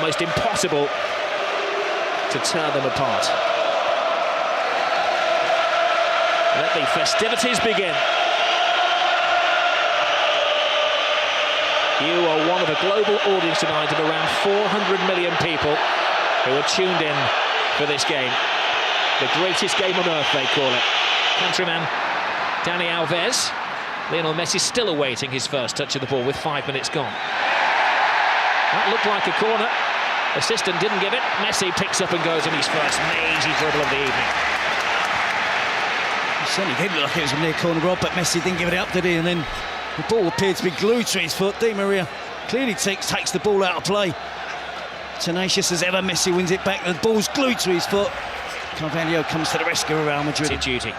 almost impossible to tear them apart. Let the festivities begin. You are one of a global audience tonight of around 400 million people who are tuned in for this game. The greatest game on earth, they call it. Countryman Dani Alves. Lionel Messi still awaiting his first touch of the ball with 5 minutes gone. That looked like a corner. Assistant didn't give it. Messi picks up and goes on his first mazy dribble of the evening. It certainly did look like it was a near corner rob, but Messi didn't give it up, did he? And then the ball appeared to be glued to his foot. Di Maria clearly takes the ball out of play. Tenacious as ever, Messi wins it back. The ball's glued to his foot. Carvalho comes to the rescue of Real Madrid. It's duty.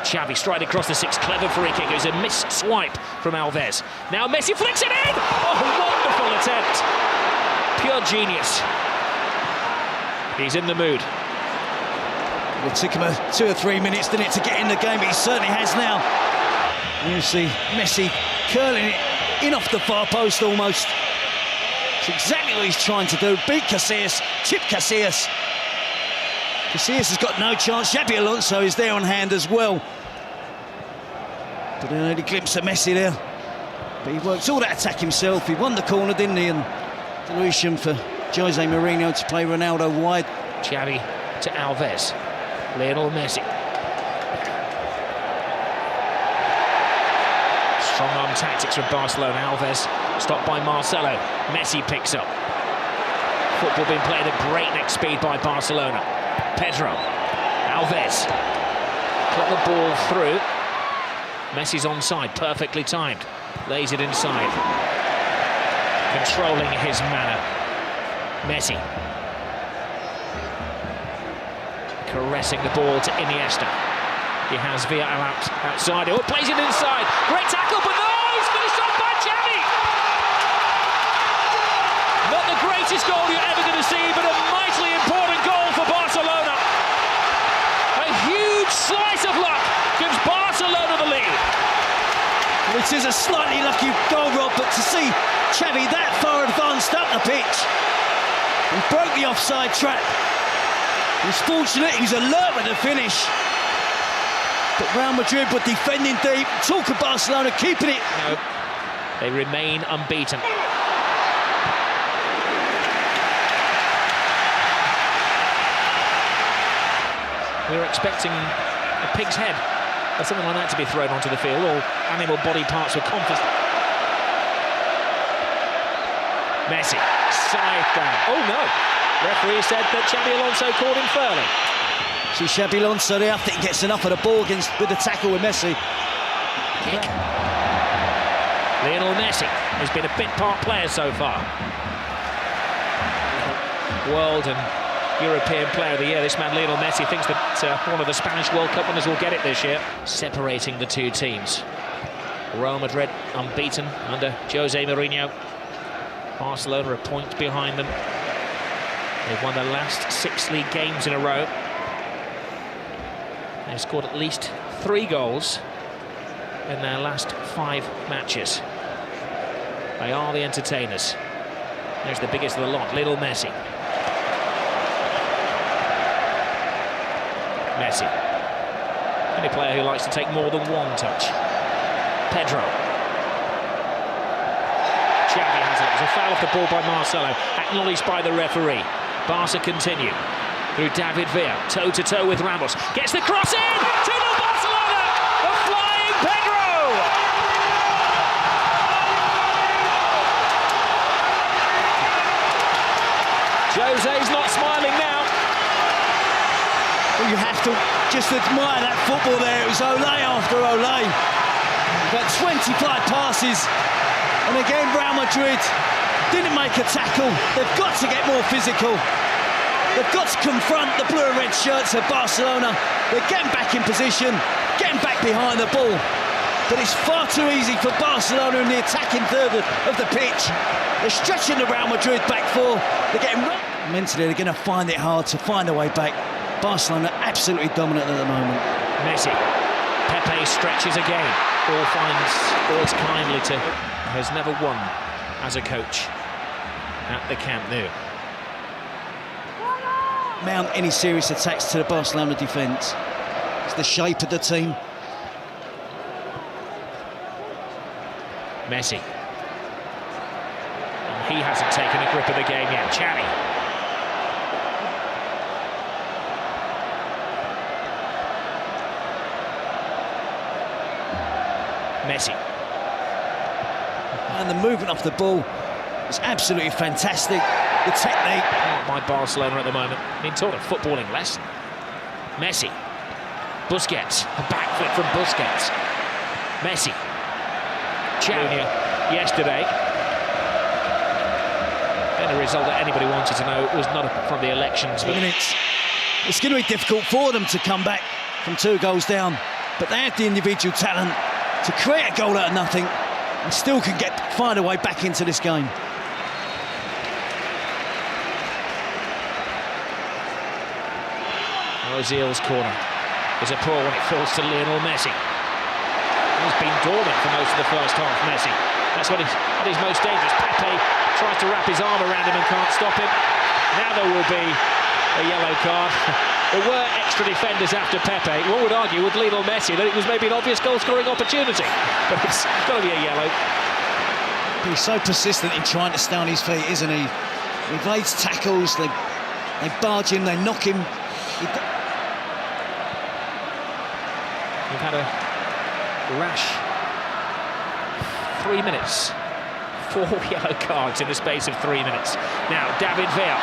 Xavi stride across the six, clever free kick. It was a missed swipe from Alves. Now Messi flicks it in! Oh, wonderful attempt. Pure genius. He's in the mood. It took him 2 or 3 minutes, didn't it, to get in the game, but he certainly has now. You see Messi curling it in off the far post almost. It's exactly what he's trying to do. Beat Casillas, chip Casillas. Casillas has got no chance. Xabi Alonso is there on hand as well. But an early glimpse of Messi there. But he worked all that attack himself. He won the corner, didn't he? And delusion for Jose Mourinho to play Ronaldo wide. Xavi to Alves. Lionel Messi. Strong-arm tactics from Barcelona. Alves stopped by Marcelo. Messi picks up. Football being played at breakneck speed by Barcelona. Pedro. Alves. Put the ball through. Messi's onside, perfectly timed. Lays it inside. Controlling his manner. Messi. Caressing the ball to Iniesta. He has Villarreal outside. Oh, plays it inside. Great tackle, but no! He's finished off by Xavi! Not the greatest goal you're ever going to see, but a mightily important goal for Barcelona. A huge slice of luck gives Barcelona the lead. It is a slightly lucky goal, Rob, but to see Xavi that far advanced up the pitch, he broke the offside trap. He was fortunate, he was alert with the finish. But Real Madrid were defending deep. Talk of Barcelona keeping it. No, they remain unbeaten. We were expecting a pig's head or something like that to be thrown onto the field, or animal body parts were confiscated. Messi, side down. Oh no! Referee said that Xabi Alonso called him fairly. See Xabi Alonso there, I think he gets enough of the ball with the tackle with Messi. Kick. Lionel Messi has been a bit part player so far. World and European Player of the Year, this man Lionel Messi thinks that one of the Spanish World Cup winners will get it this year. Separating the two teams. Real Madrid unbeaten under Jose Mourinho. Barcelona a point behind them. They've won their last 6 league games in a row. They've scored at least 3 goals in their last 5 matches. They are the entertainers. There's the biggest of the lot, Lionel Messi. Messi. Any player who likes to take more than one touch. Pedro. Xavi has it. It was a foul off the ball by Marcelo, acknowledged by the referee. Barca continue through David Villa, toe-to-toe with Ramos. Gets the cross in! 2-0 Barcelona! The flying Pedro! Jose's not smiling now. Well, you have to just admire that football there. It was Olé after Olé. About 25 passes. And again, Real Madrid didn't make a tackle. They've got to get more physical. They've got to confront the blue and red shirts of Barcelona. They're getting back in position, getting back behind the ball. But it's far too easy for Barcelona in the attacking third of the pitch. They're stretching the Real Madrid back four. They're getting... Mentally, they're going to find it hard to find a way back. Barcelona absolutely dominant at the moment. Messi. Pepe stretches again. All finds kindly to... has never won as a coach at the Camp Nou. mount any serious attacks to the Barcelona defence. It's the shape of the team. Messi. And he hasn't taken a grip of the game yet. Xavi. Messi. And the movement off the ball is absolutely fantastic. The technique. By Barcelona at the moment. Being taught a footballing lesson. Messi. Busquets. A backflip from Busquets. Messi. Junior yesterday. And a result that anybody wanted to know was not from the elections. But it's going to be difficult for them to come back from 2 goals down. But they have the individual talent to create a goal out of nothing and still can find a way back into this game. Ozil's corner is a poor one. It falls to Lionel Messi. He's been dormant for most of the first half, Messi. That's when he's at his most dangerous. Pepe tries to wrap his arm around him and can't stop him. Now there will be a yellow card. There were extra defenders after Pepe. One would argue with Lionel Messi that it was maybe an obvious goal-scoring opportunity. But it's got to be a yellow. He's so persistent in trying to stay on his feet, isn't he? He evades tackles, they barge him, they knock him. We've had a rash 3 minutes. 4 yellow cards in the space of 3 minutes. Now, David Villa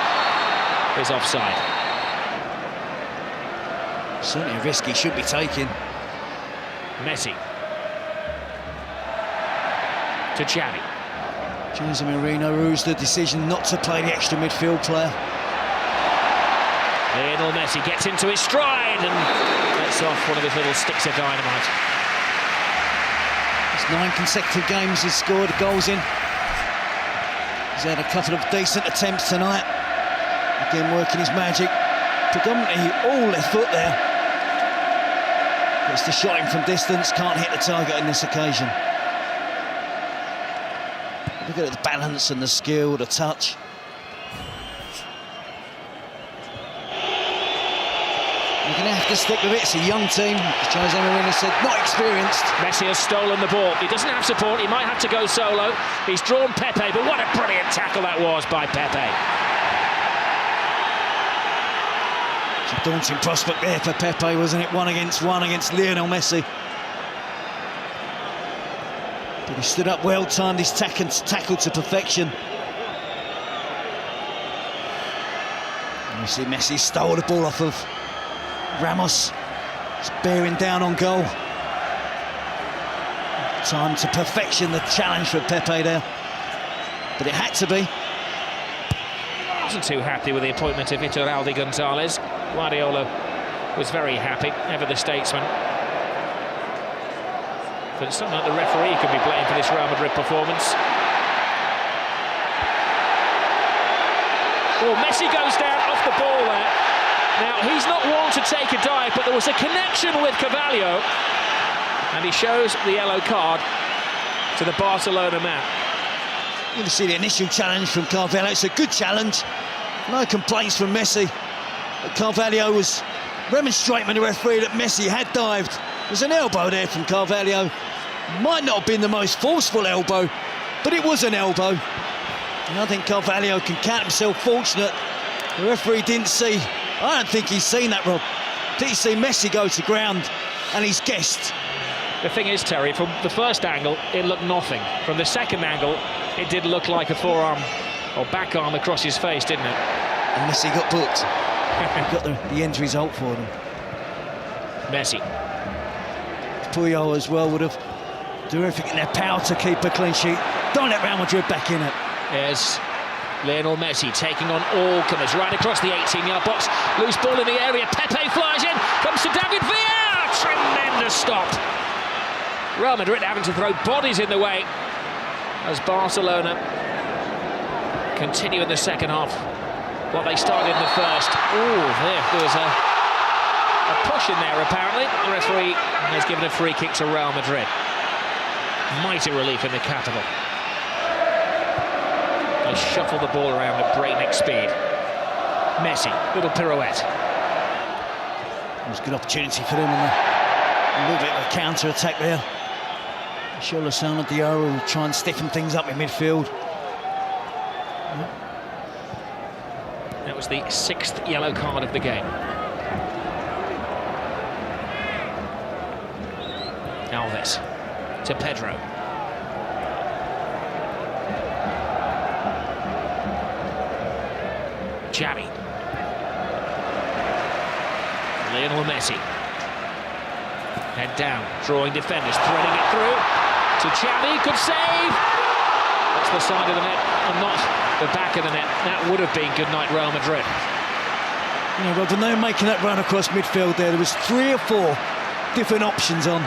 is offside. Certainly a risk he should be taking. Messi. To Xavi. Jose Mourinho rules the decision not to play the extra midfield player. Lionel Messi gets into his stride and lets off one of his little sticks of dynamite. It's 9 consecutive games he's scored goals in. He's had a couple of decent attempts tonight. Again, working his magic. Predominantly all left foot there. Gets the shot in from distance, can't hit the target on this occasion. Look at the balance and the skill, the touch. You're going to have to stick with it. It's a young team, as Jose Mourinho said, not experienced. Messi has stolen the ball. He doesn't have support. He might have to go solo. He's drawn Pepe, but what a brilliant tackle that was by Pepe. It's a daunting prospect there for Pepe, wasn't it? 1-on-1 against Lionel Messi. But he stood up well, timed his tackle to perfection. And you see Messi stole the ball off of Ramos. It's bearing down on goal. Timed to perfection, the challenge for Pepe there. But it had to be. Wasn't too happy with the appointment of Iturralde Gonzalez. Guardiola was very happy, ever the statesman. But it's something like the referee could be blamed for this Real Madrid performance. Oh, Messi goes down off the ball there. Now, he's not one to take a dive, but there was a connection with Carvalho. And he shows the yellow card to the Barcelona man. You can see the initial challenge from Carvalho. It's a good challenge. No complaints from Messi. But Carvalho was remonstrating with the referee that Messi had dived. There's an elbow there from Carvalho. Might not have been the most forceful elbow, but it was an elbow. And I think Carvalho can count himself fortunate. The referee didn't see. I don't think he's seen that, Rob. Did he see Messi go to ground and he's guessed? The thing is, Terry, from the first angle, it looked nothing. From the second angle, it did look like a forearm or back arm across his face, didn't it? And Messi got booked. He got the end result for them. Messi. Puyol as well would have done everything in their power to keep a clean sheet. Don't let Real Madrid back in it. There's Lionel Messi taking on all comers right across the 18-yard box. Loose ball in the area. Pepe flies in. Comes to David Villa. Tremendous stop. Real Madrid having to throw bodies in the way as Barcelona continue in the second half what they started in the first. Oh, there was a push in there, apparently. The referee has given a free kick to Real Madrid. Mighty relief in the capital. They shuffle the ball around at breakneck speed. Messi, little pirouette. It was a good opportunity for them, and a little bit of a counter-attack there. Lionel Messi will try and stiffen things up in midfield. That was the 6th yellow card of the game. Alves to Pedro. Xavi. Lionel Messi. Head down, drawing defenders, threading it through to Xavi, could save! That's the side of the net and not the back of the net. That would have been good night, Real Madrid. Yeah, well, when they were making that run across midfield there was 3 or 4 different options on.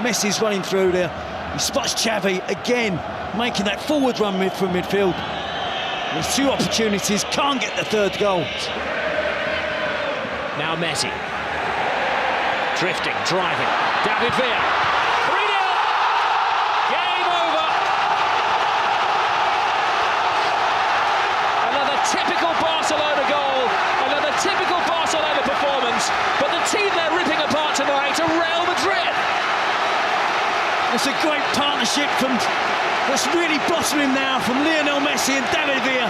Messi's running through there. He spots Xavi again, making that forward run from midfield. There's 2 opportunities, can't get the 3rd goal. Now Messi. Drifting, driving. David Villa. 3-0. Game over. Another typical Barcelona goal. Another typical Barcelona performance. But the team they're ripping apart tonight are Real Madrid. It's a great partnership that's really blossoming now from Lionel Messi and David Villa.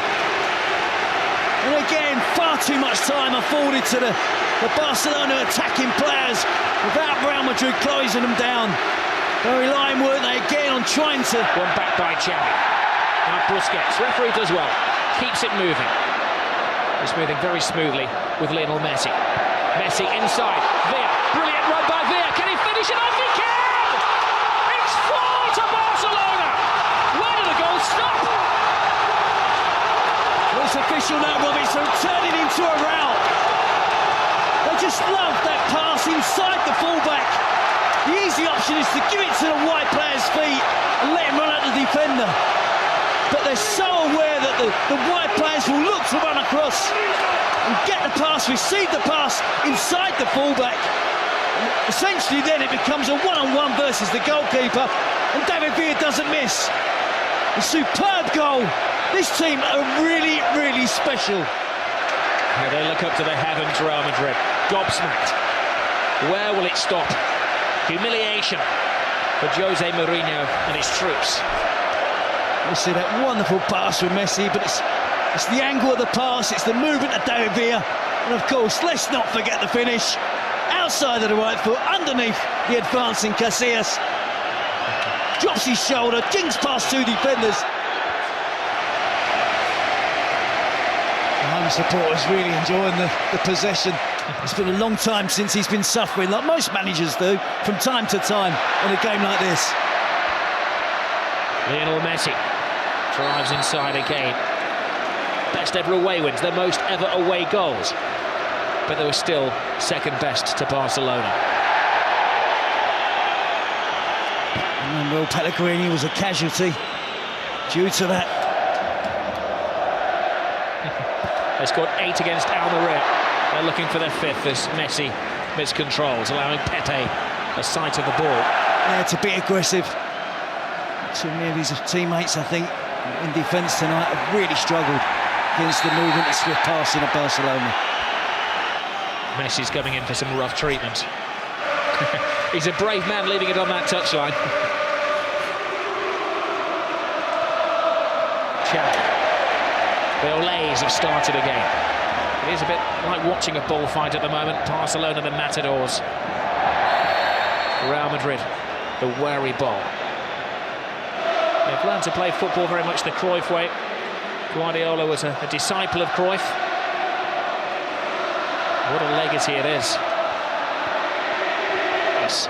And again, far too much time afforded to the Barcelona attacking players without Real Madrid closing them down. They're relying, weren't they, again on trying to... One back by Xavi. Now Busquets, referee does well, keeps it moving. It's moving very smoothly with Lionel Messi. Messi inside, Villa, brilliant run by Villa, can he finish it off? He can! It's 4 to Barcelona! Where did the goal stop? Well, it's official now, Robbie, so turning into a rout. They just love that pass inside the fullback. The easy option is to give it to the wide player's feet and let him run at the defender. But they're so aware that the wide players will look to run across and get the pass, receive the pass inside the fullback. And essentially then it becomes a one-on-one versus the goalkeeper, and David Villa doesn't miss. A superb goal. This team are really, really special. Now they look up to the heavens, Real Madrid. Gobsmacked. Where will it stop? Humiliation for Jose Mourinho and his troops. You see that wonderful pass from Messi, but it's the angle of the pass, it's the movement of David Villa, and of course, let's not forget the finish. Outside of the right foot, underneath the advancing Casillas. Drops his shoulder, jinks past 2 defenders. The home supporters really enjoying the possession. It's been a long time since he's been suffering, like most managers do, from time to time in a game like this. Lionel Messi drives inside again. Best ever away wins, their most ever away goals. But they were still second best to Barcelona. And Will Pellegrini was a casualty due to that. They scored 8 against Almeria. They're looking for their 5th as Messi miscontrols, allowing Pepe a sight of the ball. Yeah, to be aggressive. Too many of his teammates, I think, in defence tonight have really struggled against the movement and swift passing of Barcelona. Messi's coming in for some rough treatment. He's a brave man leaving it on that touchline. Xavi. The Olays have started again. It is a bit like watching a bullfight at the moment. Barcelona, the Matadors. Real Madrid, the wary ball. They've learned to play football very much the Cruyff way. Guardiola was a disciple of Cruyff. What a legacy it is. Yes.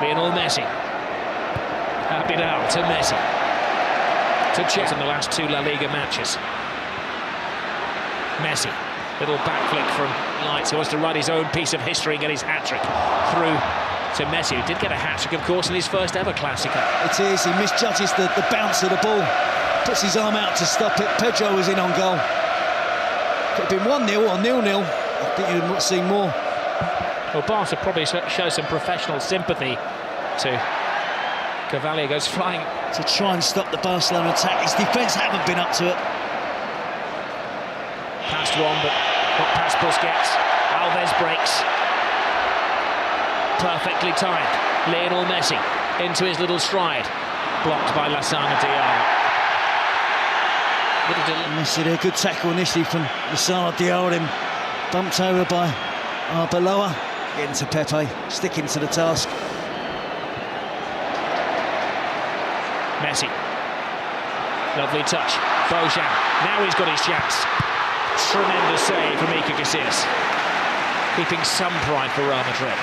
Lionel Messi. Abidal to Messi. To Chet in the last 2 La Liga matches. Messi. Little backflick from Lights, who wants to write his own piece of history and get his hat-trick through to Messi, who did get a hat-trick, of course, in his first ever Clasico. It is, he misjudges the bounce of the ball, puts his arm out to stop it. Pedro was in on goal. Could have been 1-0 or 0-0. I think you'd have seen more. Well, Barca probably show some professional sympathy to Cavalier, goes flying. To try and stop the Barcelona attack. His defence haven't been up to it. one, but not past Busquets. Alves breaks. Perfectly timed. Lionel Messi into his little stride. Blocked by Lassana Diarra. Messi there, good tackle initially from Lassana Diarra, bumped over by Arbeloa. Getting to Pepe, sticking to the task. Messi. Lovely touch. Bojan. Now he's got his chance. Tremendous save from Iker Casillas. Keeping some pride for Real Madrid.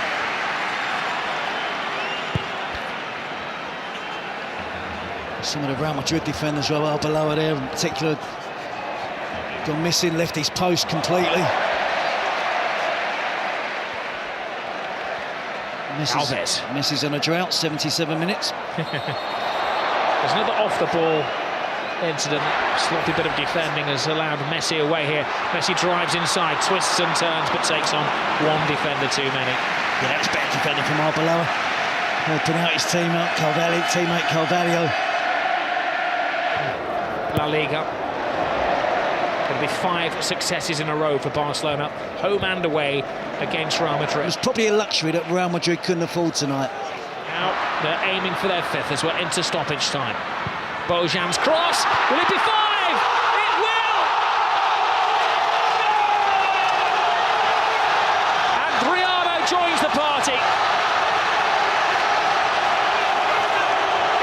Some of the Real Madrid defenders, Arbeloa there in particular, gone missing, left his post completely. Messi's on a drought, 77 minutes. There's another off-the-ball incident. Sloppy bit of defending has allowed Messi away here. Messi drives inside, twists and turns, but takes on one defender too many. Yeah, it's better defending from Arbeloa. Helping out his teammate Carvalho. La Liga. Going to be 5 successes in a row for Barcelona, home and away against Real Madrid. It was probably a luxury that Real Madrid couldn't afford tonight. Now they're aiming for their 5th as we're into stoppage time. Bojan's cross, will it be 5? It will! And Adriano joins the party.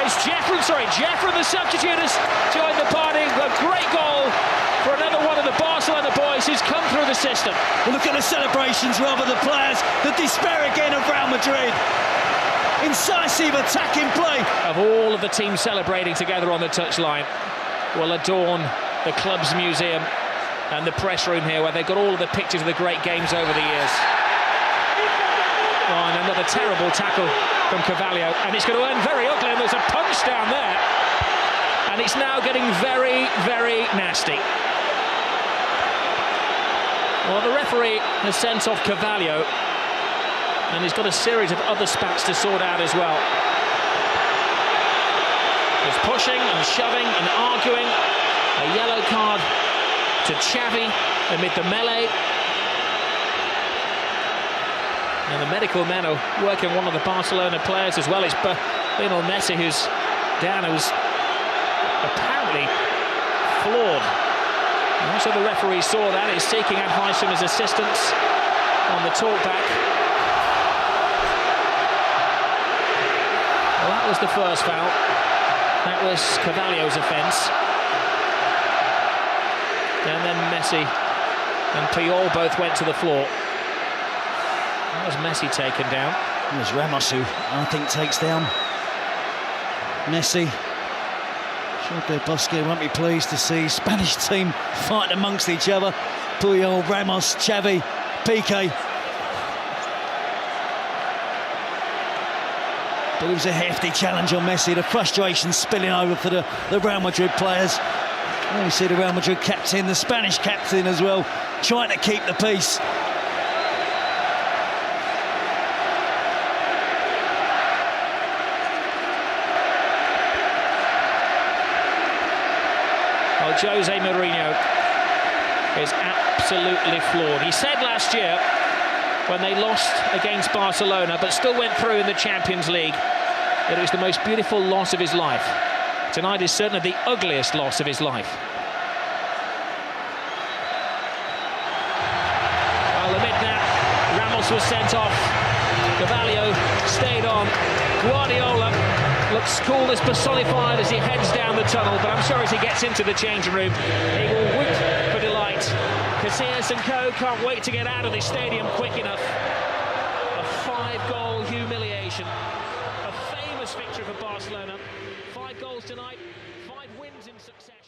It's Jeffrey, the substitute, has joined the party. A great goal for another one of the Barcelona boys who's come through the system. Well, look at the celebrations, rather the players, the despair again of Real Madrid. Incisive attacking play. Of all of the teams celebrating together on the touchline will adorn the club's museum and the press room here, where they've got all of the pictures of the great games over the years. Oh, and another terrible tackle from Carvalho, and it's going to end very ugly, and there's a punch down there, and it's now getting very, very nasty. Well, the referee has sent off Carvalho, and he's got a series of other spats to sort out as well. There's pushing and shoving and arguing. A yellow card to Xavi amid the melee. And the medical men are working one of the Barcelona players, as well as Lionel Messi, who's down, who's apparently flawed. And so the referee saw that. He's seeking advice from his assistants on the talkback. Well, that was the first foul. That was Carvalho's offence. And then Messi and Puyol both went to the floor. That was Messi taken down. It was Ramos who, I think, takes down Messi. Sure, Busquets won't be pleased to see Spanish team fighting amongst each other. Puyol, Ramos, Xavi, Piqué. But it was a hefty challenge on Messi. The frustration spilling over for the Real Madrid players. And we see the Real Madrid captain, the Spanish captain as well, trying to keep the peace. Well, Jose Mourinho is absolutely flawed. He said last year, when they lost against Barcelona but still went through in the Champions League, that it was the most beautiful loss of his life. Tonight is certainly the ugliest loss of his life. Well, amid that, Ramos was sent off. Carvalho stayed on. Guardiola looks coolness personified as he heads down the tunnel, but I'm sure as he gets into the changing room, he will whoop for delight. Casillas and co can't wait to get out of this stadium quick enough. A 5-goal humiliation. A famous victory for Barcelona. 5 goals tonight, 5 wins in succession.